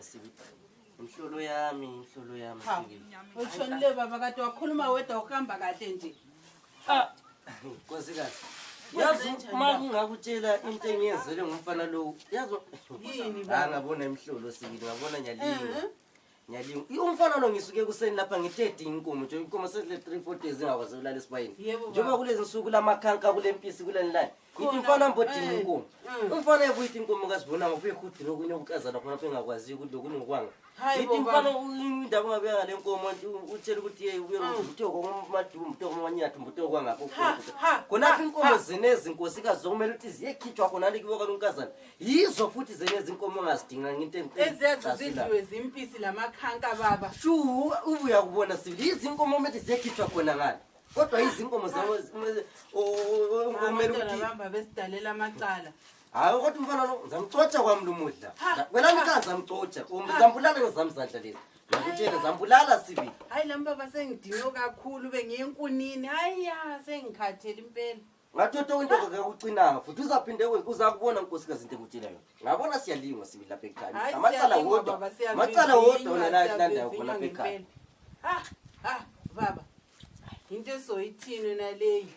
sibi. Imhlolo yami sibi. Ushonile baba kade wakhuluma wedwa ukuhamba kahle nje. Nkosikazi. Yazi uma ngingakutshela into engiyenzele ngumfana lo. Yazi yini baba? Ngabona imhlolo sibili ngabona Nyalingo. Umfana lo ngisuke kuseni lapha ngithethe inkomo nje inkomo sele 3-4 days ingakwazi ukulala esibayeni. Njengoba kulezi nsuku lamakhanka kulempisi kulendlane. Ngithi umfana mbodini inkomo. Umfana ebuyithi inkomo kasibona ngokuye khudini okunye ukukazana khona lapha engakwazi ukuthi lokunokwanga. Ngithi umfana indaba ngabeka le nkomo utshela ukuthi hey ubuye umthoko ngomadumbu umthoko ngomanyathu umthoko kwangapho. Khona inkomo zenezi inkosikazi zokumele ukuthi ziyekhitshwa khona likiboka lonkazana. Yizo futhi zenezi inkomo ongazidinga ngento ezenzo zidliwe zimpisi lamakhanka baba. Shu ubuya kubona sibili izinkomo umethi ziyekhitshwa khona ngani. Kodwa izinkomo zawo kumele ukuthi bamba besidalela amacala. Hayi kodwa umfana lo ngizamcotsha kwami lumudla. Wena nikanza ngimcotsha ngizambulala ngizamzandla lezi. Ngikutshela ngizambulala sibili. Hayi lami baba sengidinwe kakhulu bengiyenkunini. Hayiya sengikhathela impela. Ngatotho into akakucinanga futhi uzaphinde uzakubona nkosikazi into engutshelayo. Ngabona siyalingwa sibili lapha ekhaya. Amacala wodwa. Amacala wodwa la ilandayo khona lapha ekhaya. Baba. Into esoyithini naleyi.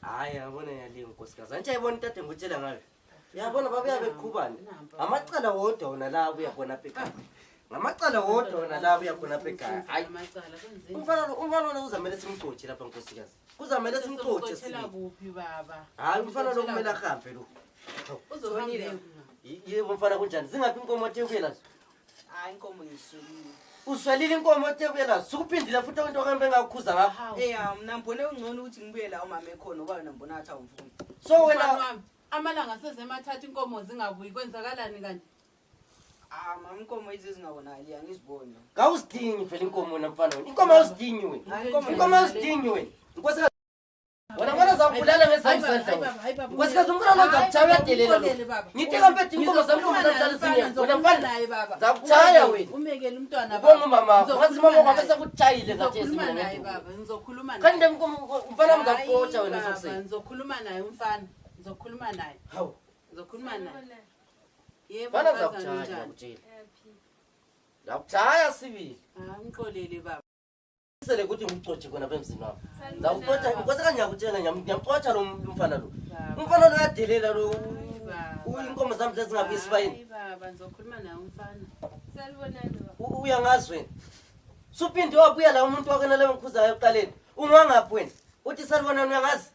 Hayi yabona Nyalingo nkosikazi. Anje ayibona intathe ngutshela ngayo. Yabona babuya beqhubana. Amacala wodwa wona la uyabona lapha ekhaya. Ngamacala wodwa wona la uyakhona lapha ekhaya. Hayi amacala kwenzeni. Umfana lo uzamele simcotshe lapha nkosikazi. Kuzamele simcotshe sibili. Kuphi baba? Hayi umfana lo kumele ahambe lo. Uzohambile. Yebo mfana kunjani? Zingaphi inkomo ethe Hayi inkomo ngisulile. Uswalile inkomo ethe kuyela. Sukuphindile futhi into kambe engakukhuza ngapha. Mina mbone ungcono ukuthi ngibuye la umama ekhona ngoba wena mbona athi awumfundi. So wena amalanga sezemathatha inkomo zingabuyi kwenzakalani kanti? Mama inkomo izingabonakali angiziboni. Ngawusidingi phela inkomo namfana wena. Inkomo awusidingi wena. Inkomo awusidingi wena. Nkosikazi wena uzambulala ngesandla. Nkosikazi umfana lo zakuchaya delela lo. Ngithi kambe inkomo zamhluma zamhlala sinye. Wena mfana zakuchaya wena. Umekele umntwana baba. Ubona umama ngathi mama ngabese kuchayile zathi esimina naye baba. Ngizokhuluma naye. Kanti umfana mngakucotsha wena sokuseni. Ngizokhuluma naye umfana. Ngizokhuluma naye. Hawu. Ngizokhuluma naye. Yebo bana zakuchaya ngutshela. Zakuchaya sibili. Ngixolele baba. Sele ukuthi ngicothe khona bemzini wami. Zawucotha nkosikazi ngiyakutshela ngiyamcotsha lo umfana lo. Umfana lo uyadelela lo. Inkomo zami lezingabi isibayini. Baba ngizokhuluma naye umfana. Salibonani baba. Uyangazi wena. Suphinde wabuya la umuntu wakena le ngikhuzayo eqaleni. Ungangaphi wena? Uthi salibonani uyangazi?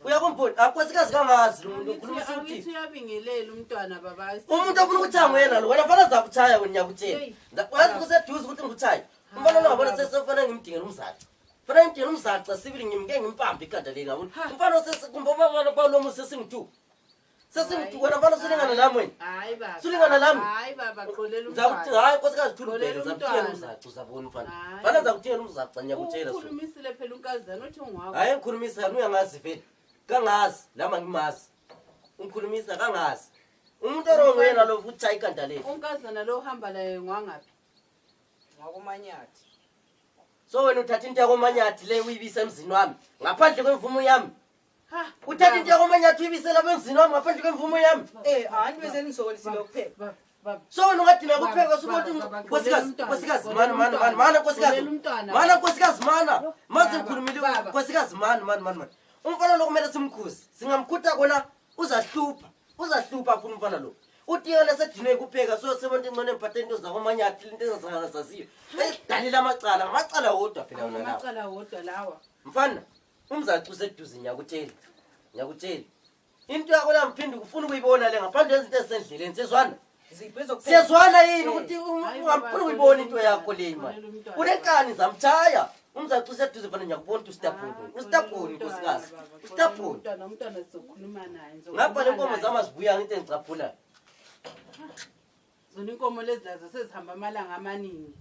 Uyakumbona akosikazi kangazi lo muntu ukhuluma ukuthi angithi uyabingelela umntwana baba. Umuntu ofuna ukuthi angwena lo wena fana zakuchaya wena ngiyakutshela. Wazi kuseduze ukuthi ngikuchaya. Umfana lo ngabona sesefana ngimdingela umzaca. Fana ngidingela umzaca sibili ngimke ngimpambe ikhanda leli ngabona. Umfana sesikumba balo musesingithu. Sesingithu wena fana silingana nami wena. Hayi baba. Silingana nami. Hayi baba xolela umzaca. Zakuthi hayi nkosikazi thulubhele zakuthela umzaca uzabona umfana. Fana zakuthela umzaca ngiyakutshela so. Ukhulumisile phela unkazana uthi ungwakho. Hayi ngikhulumisa uyangazi vele. Kangazi lama ngimazi. Ungikhulumisa kangazi. Umuntu orongo yena lo futhi chayi ikhanda leli. Unkazana lo uhamba laye ngwangaphi? Ngakomanyathi. So wena uthatha into yakomanyathi le uyibisa emzini wami ngaphandle kwemvumo yami. Uthatha into yakomanyathi uyibisela emzini wami ngaphandle kwemvumo yami. Hayi bese ngisokolisile ukupheka. So wena ungadina kupheka sukuthi nkosikazi mana nkosikazi. Mana nkosikazi mana. Maze ngikhulumile nkosikazi mana. Umfana lo kumele simkhuze. Singamkhutha kona uzahlupha. Uzahlupha futhi umfana lo. Utiyela sedinwe kupheka so sebonke ingcone emphathe into zakomanyathi into ezingazaziyo. Edalila amacala wodwa phela wona lawa. Amacala wodwa lawa. Mfana umzacu seduze ngiyakutshela. Into yakho la mphindi ufuna ukuyibona le ngaphandle izinto ezisendleleni sezwana. Siyazwana yini ukuthi ungaphula ukuyibona into yakho le imali. Unenkani zamchaya. Umzacu seduze fana ngiyakubona ustabhoni nkosikazi. Ustabhoni. Umntwana sizokhuluma naye. Ngapha le nkomo zama zibuya into engicaphula. Zona inkomo lezi lazo sezihamba amalanga amaningi.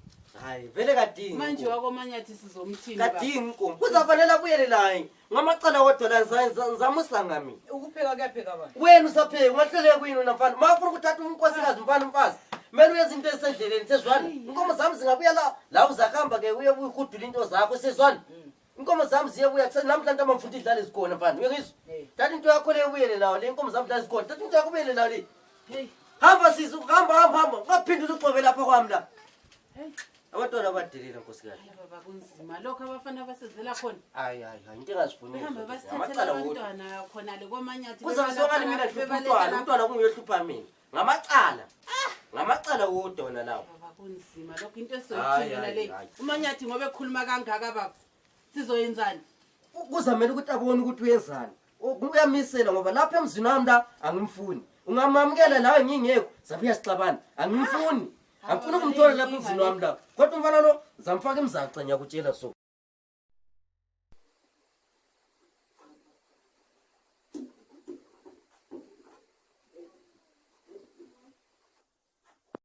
Hayi vele kadingi. Manje wakomanyathi sizomthini baba. Kadingi inkomo. Kuzafanele abuyele laye. Ngamacala wodwa la ngizamusa ngami. Ukupheka kuyapheka bani? Wena usapheka ungahlele kuyini namfana. Mafuna ukuthatha unkosikazi mfana umfazi. kumele uyenza into esendleleni sezwana inkomo zami zingabuya la uzahamba ke uye uyihudula into zakho sezwana inkomo zami ziyebuya namhlanje amamfuthi idlala zikhona mfana uyezwa thatha into yakho le ubuyele nawo le inkomo zami idlala zikhona thatha into yakho ubuyele nawo le hamba sizu hamba ungaphindula uxobe lapha kwami la abantwana abadelela nkosikazi baba kunzima lokho abafana basezela khona hayi into engazifuni behamba basithathela abantwana khona le komanyathi kuzasokala mina hlupha umntwana kungehlupha mina ngamacala wodwa wona lawo baba kunzima lokho into esoyithina le umanyathi ngoba ekhuluma kangaka baba sizoyenzani kuzamela ukuthi abone ukuthi uyenzani uyamisela ngoba lapha emzini wami la angimfuni ungamamukela lawe ngingekho sabuya sixabana angimfuni angifuni ukumthola lapha emzini wami la kodwa umfana lo zamfaka imzaca nyakutshela so